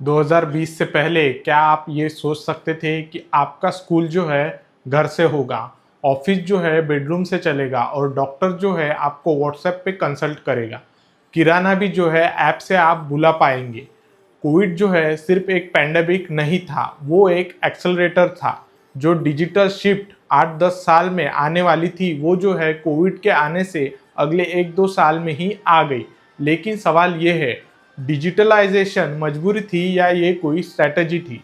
2020 से पहले क्या आप ये सोच सकते थे कि आपका स्कूल जो है घर से होगा, ऑफिस जो है बेडरूम से चलेगा और डॉक्टर जो है आपको व्हाट्सएप पे कंसल्ट करेगा, किराना भी जो है ऐप से आप बुला पाएंगे। कोविड जो है सिर्फ एक पैंडेमिक नहीं था, वो एक एक्सेलरेटर था। जो डिजिटल शिफ्ट 8-10 साल में आने वाली थी, वो जो है कोविड के आने से अगले 1-2 साल में ही आ गई। लेकिन सवाल ये है, डिजिटलाइजेशन मजबूरी थी या ये कोई स्ट्रैटेजी थी?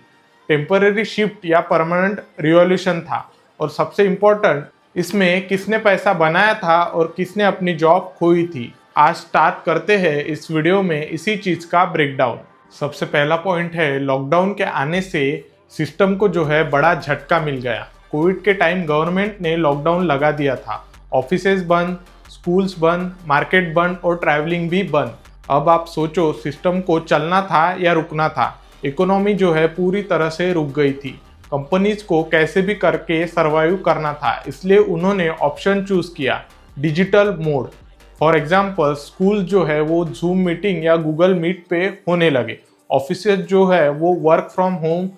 टेम्पररी शिफ्ट या परमानेंट रिवॉल्यूशन था? और सबसे इम्पोर्टेंट, इसमें किसने पैसा बनाया था और किसने अपनी जॉब खोई थी? आज स्टार्ट करते हैं इस वीडियो में इसी चीज़ का ब्रेकडाउन। सबसे पहला पॉइंट है, लॉकडाउन के आने से सिस्टम को जो है बड़ा झटका मिल गया। कोविड के टाइम गवर्नमेंट ने लॉकडाउन लगा दिया था, ऑफिसेज बंद, स्कूल्स बंद, मार्केट बंद और ट्रैवलिंग भी बंद। अब आप सोचो, सिस्टम को चलना था या रुकना था? इकोनॉमी जो है पूरी तरह से रुक गई थी। कंपनीज को कैसे भी करके सर्वाइव करना था, इसलिए उन्होंने ऑप्शन चूज किया, digital mode. For example, school जो है वो जूम मीटिंग या गूगल मीट पे होने लगे। ऑफिस जो है वो वर्क फ्रॉम होम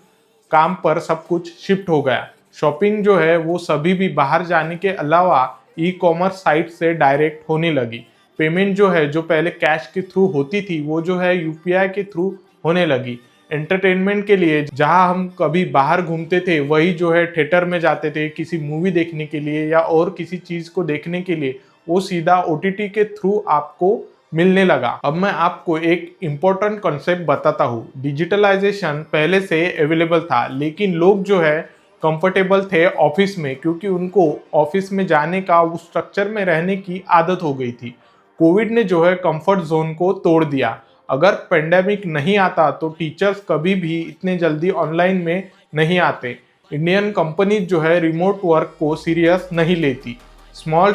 काम पर सब कुछ शिफ्ट हो गया। शॉपिंग जो है वो सभी भी बाहर जाने के अलावा ई कॉमर्स साइट से डायरेक्ट होने लगी। पेमेंट जो है जो पहले कैश के थ्रू होती थी, वो जो है यूपीआई के थ्रू होने लगी। एंटरटेनमेंट के लिए जहां हम कभी बाहर घूमते थे, वही जो है थिएटर में जाते थे किसी मूवी देखने के लिए या और किसी चीज को देखने के लिए, वो सीधा ओटीटी के थ्रू आपको मिलने लगा। अब मैं आपको एक इम्पोर्टेंट कॉन्सेप्ट बताता हूँ। डिजिटलाइजेशन पहले से अवेलेबल था, लेकिन लोग जो है कंफर्टेबल थे ऑफिस में, क्योंकि उनको ऑफिस में जाने का उस स्ट्रक्चर में रहने की आदत हो गई थी। कोविड ने जो है कंफर्ट जोन को तोड़ दिया। अगर पेंडेमिक नहीं आता तो टीचर्स कभी भी इतने जल्दी ऑनलाइन में नहीं आते। इंडियन कंपनी जो है रिमोट वर्क को सीरियस नहीं लेती। स्मॉल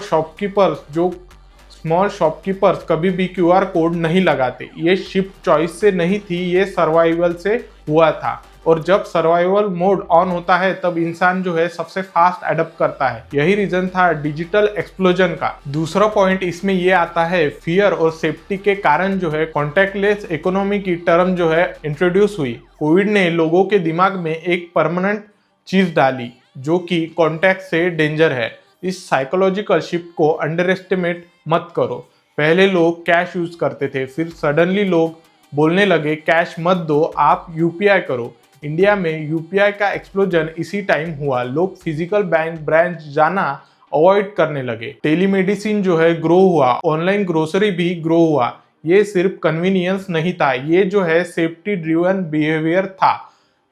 शॉपकीपर्स कभी भी क्यूआर कोड नहीं लगाते। ये शिफ्ट चॉइस से नहीं थी, ये सर्वाइवल से हुआ था। और जब सर्वाइवल मोड ऑन होता है, तब इंसान जो है सबसे फास्ट अडॉप्ट करता है। यही रीजन था डिजिटल एक्सप्लोजन का। दूसरा पॉइंट इसमें ये आता है, फियर और सेफ्टी के कारण जो है कॉन्टैक्टलेस इकोनॉमी की टर्म जो है इंट्रोड्यूस हुई। कोविड ने लोगों के दिमाग में एक परमानेंट चीज डाली, जो कि कॉन्टैक्ट से डेंजर है। इस साइकोलॉजिकल शिफ्ट को अंडर एस्टिमेट मत करो। पहले लोग कैश यूज करते थे, फिर सडनली लोग बोलने लगे कैश मत दो, आप यूपीआई करो। इंडिया में यूपीआई का एक्सप्लोजन इसी टाइम हुआ। लोग फिजिकल बैंक ब्रांच जाना अवॉइड करने लगे। टेलीमेडिसिन जो है ग्रो हुआ, ऑनलाइन ग्रोसरी भी ग्रो हुआ। ये सिर्फ कन्वीनियंस नहीं था, ये जो है सेफ्टी ड्रिवन बिहेवियर था।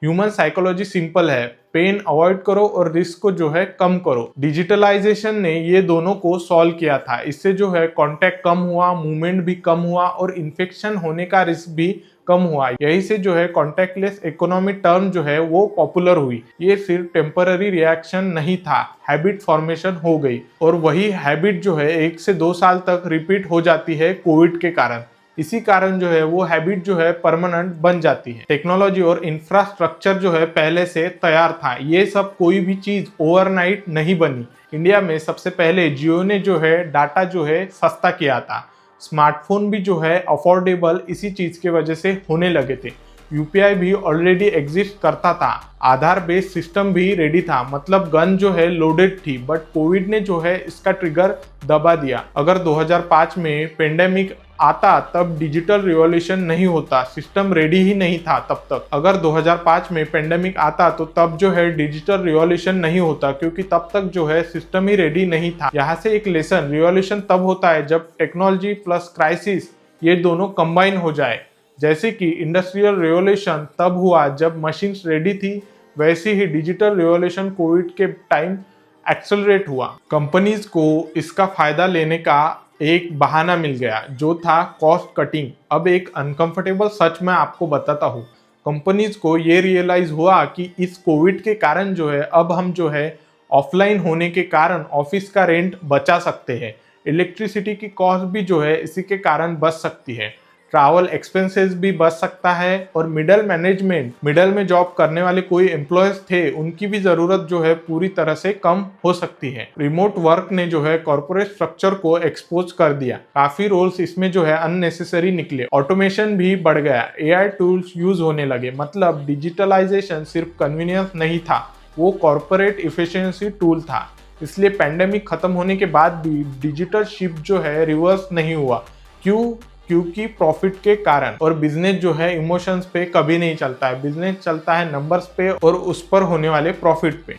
ह्यूमन साइकोलॉजी सिंपल है, पेन अवॉइड करो और रिस्क को जो है कम करो। डिजिटलाइजेशन ने ये दोनों को सॉल्व किया था। इससे जो है कांटेक्ट कम हुआ, मूवमेंट भी कम हुआ और इन्फेक्शन होने का रिस्क भी कम हुआ। यही से जो है कॉन्टैक्टलेस इकोनॉमी टर्म जो है वो पॉपुलर हुई। ये सिर्फ टेम्पररी रिएक्शन नहीं था, हैबिट फॉर्मेशन हो गई। और वही हैबिट जो है 1 से 2 साल तक रिपीट हो जाती है कोविड के कारण। इसी कारण जो है वो हैबिट जो है परमानेंट बन जाती है। टेक्नोलॉजी और इंफ्रास्ट्रक्चर जो है पहले से तैयार था। ये सब कोई भी चीज ओवरनाइट नहीं बनी। इंडिया में सबसे पहले जियो ने जो है डाटा जो है सस्ता किया था। स्मार्टफोन भी जो है अफोर्डेबल इसी चीज के वजह से होने लगे थे। यूपीआई भी ऑलरेडी एग्जिस्ट करता था। आधार बेस्ड सिस्टम भी रेडी था, मतलब गन जो है लोडेड थी। बट कोविड ने जो है इसका ट्रिगर दबा दिया। अगर 2005 में पेंडेमिक आता तब डिजिटल रिवॉल्यूशन नहीं होता, सिस्टम रेडी ही नहीं था तब तक। अगर 2005 में पेंडेमिक आता तो तब जो है डिजिटल रिवॉल्यूशन नहीं होता, क्योंकि तब तक जो है सिस्टम ही रेडी नहीं था। यहाँ से एक लेसन, रिवॉल्यूशन तब होता है जब टेक्नोलॉजी प्लस क्राइसिस ये दोनों कंबाइन हो जाए। जैसे कि इंडस्ट्रियल रिवॉल्यूशन तब हुआ जब मशीन्स रेडी थी, वैसे ही डिजिटल रिवॉल्यूशन कोविड के टाइम एक्सेलरेट हुआ। कंपनीज को इसका फायदा लेने का एक बहाना मिल गया, जो था कॉस्ट कटिंग। अब एक अनकंफर्टेबल सच मैं आपको बताता हूँ। कंपनीज को ये रियलाइज हुआ कि इस कोविड के कारण जो है अब हम जो है ऑफलाइन होने के कारण ऑफिस का रेंट बचा सकते हैं। इलेक्ट्रिसिटी की कॉस्ट भी जो है इसी के कारण बच सकती है। ट्रैवल एक्सपेंसेस भी बच सकता है और मिडल मैनेजमेंट, मिडल में जॉब करने वाले कोई एम्प्लॉयज थे उनकी भी जरूरत जो है पूरी तरह से कम हो सकती है। रिमोट वर्क ने जो है कॉर्पोरेट स्ट्रक्चर को एक्सपोज कर दिया, काफी रोल्स इसमें जो है अननेसेसरी निकले, ऑटोमेशन भी बढ़ गया, एआई टूल्स यूज होने लगे। मतलब डिजिटलाइजेशन सिर्फ कन्वीनियंस नहीं था, वो कॉर्पोरेट इफिशिएंसी टूल था। इसलिए पैंडेमिक खत्म होने के बाद भी डिजिटल शिफ्ट जो है रिवर्स नहीं हुआ। क्यों? क्योंकि प्रॉफिट के कारण। और बिजनेस जो है इमोशंस पे कभी नहीं चलता है, बिजनेस चलता है नंबर्स पे और उस पर होने वाले प्रॉफिट पे।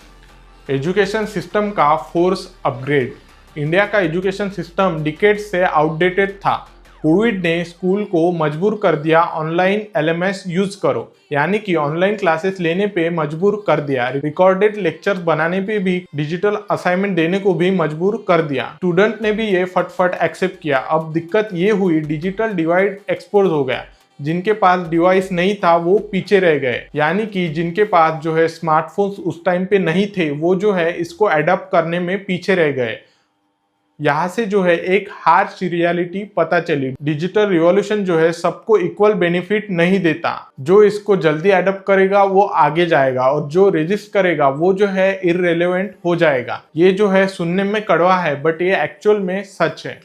एजुकेशन सिस्टम का फोर्स अपग्रेड। इंडिया का एजुकेशन सिस्टम डिकेड्स से आउटडेटेड था। कोविड ने स्कूल को मजबूर कर दिया ऑनलाइन एलएमएस यूज करो, यानी कि ऑनलाइन क्लासेस लेने पे मजबूर कर दिया, रिकॉर्डेड लेक्चर्स बनाने पे भी, डिजिटल असाइनमेंट देने को भी मजबूर कर दिया। स्टूडेंट ने भी ये फटफट एक्सेप्ट किया। अब दिक्कत ये हुई, डिजिटल डिवाइड एक्सपोज हो गया। जिनके पास डिवाइस नहीं था वो पीछे रह गए, यानी कि जिनके पास जो है स्मार्टफोन्स उस टाइम पे नहीं थे वो जो है इसको अडॉप्ट करने में पीछे रह गए। यहाँ से जो है एक हार्श रियलिटी पता चली, डिजिटल रिवॉल्यूशन जो है सबको इक्वल बेनिफिट नहीं देता। जो इसको जल्दी अडॉप्ट करेगा वो आगे जाएगा और जो रेजिस्ट करेगा वो जो है इररिलेवेंट हो जाएगा। ये जो है सुनने में कड़वा है बट ये एक्चुअल में सच है।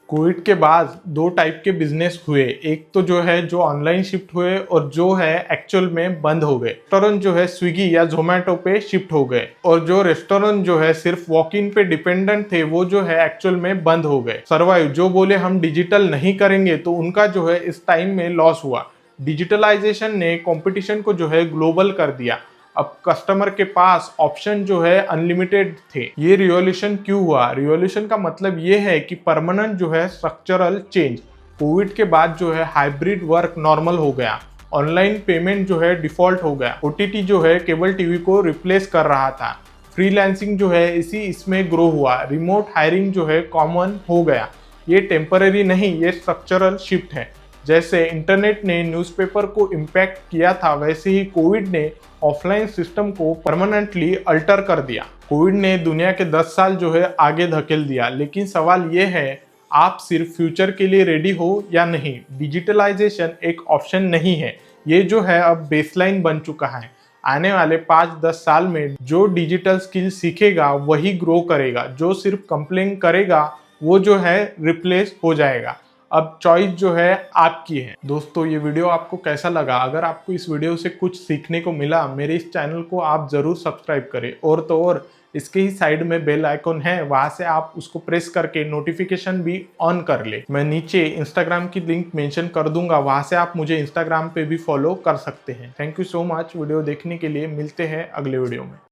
कोविड के बाद दो टाइप के बिजनेस हुए, एक तो जो है जो ऑनलाइन शिफ्ट हुए और जो है एक्चुअल में बंद हो गए। रेस्टोरेंट जो है स्विगी या जोमेटो पे शिफ्ट हो गए और जो रेस्टोरेंट जो है सिर्फ वॉक इन पे डिपेंडेंट थे वो जो है एक्चुअल में बंद हो गए। सर्वाइव जो बोले हम डिजिटल नहीं करेंगे तो उनका जो है इस टाइम में लॉस हुआ। डिजिटलाइजेशन ने कंपटीशन को जो है ग्लोबल कर दिया। अब कस्टमर के पास ऑप्शन जो है अनलिमिटेड थे। ये रिवॉल्यूशन क्यों हुआ? रिवॉल्यूशन का मतलब ये है कि परमानेंट जो है स्ट्रक्चरल चेंज। कोविड के बाद जो है हाइब्रिड वर्क नॉर्मल हो गया, ऑनलाइन पेमेंट जो है डिफॉल्ट हो गया, ओटीटी जो है केबल टीवी को रिप्लेस कर रहा था, फ्रीलांसिंग जो है इसमें ग्रो हुआ, रिमोट हायरिंग जो है कॉमन हो गया। ये टेम्पररी नहीं, ये स्ट्रक्चरल शिफ्ट है। जैसे इंटरनेट ने न्यूज़पेपर को इम्पैक्ट किया था वैसे ही कोविड ने ऑफलाइन सिस्टम को परमानेंटली अल्टर कर दिया। कोविड ने दुनिया के 10 साल जो है आगे धकेल दिया, लेकिन सवाल ये है आप सिर्फ फ्यूचर के लिए रेडी हो या नहीं। डिजिटलाइजेशन एक ऑप्शन नहीं है, ये जो है अब बेसलाइन बन चुका है। आने वाले 5-10 साल में जो डिजिटल स्किल सीखेगा वही ग्रो करेगा, जो सिर्फ कंप्लेन करेगा वो जो है रिप्लेस हो जाएगा। अब चॉइस जो है आपकी है। दोस्तों ये वीडियो आपको कैसा लगा? अगर आपको इस वीडियो से कुछ सीखने को मिला, मेरे इस चैनल को आप जरूर सब्सक्राइब करें और तो और इसके ही साइड में बेल आइकॉन है, वहां से आप उसको प्रेस करके नोटिफिकेशन भी ऑन कर ले। मैं नीचे इंस्टाग्राम की लिंक मेंशन कर दूंगा, वहां से आप मुझे इंस्टाग्राम पे भी फॉलो कर सकते हैं। Thank you so much video देखने के लिए। मिलते हैं अगले वीडियो में।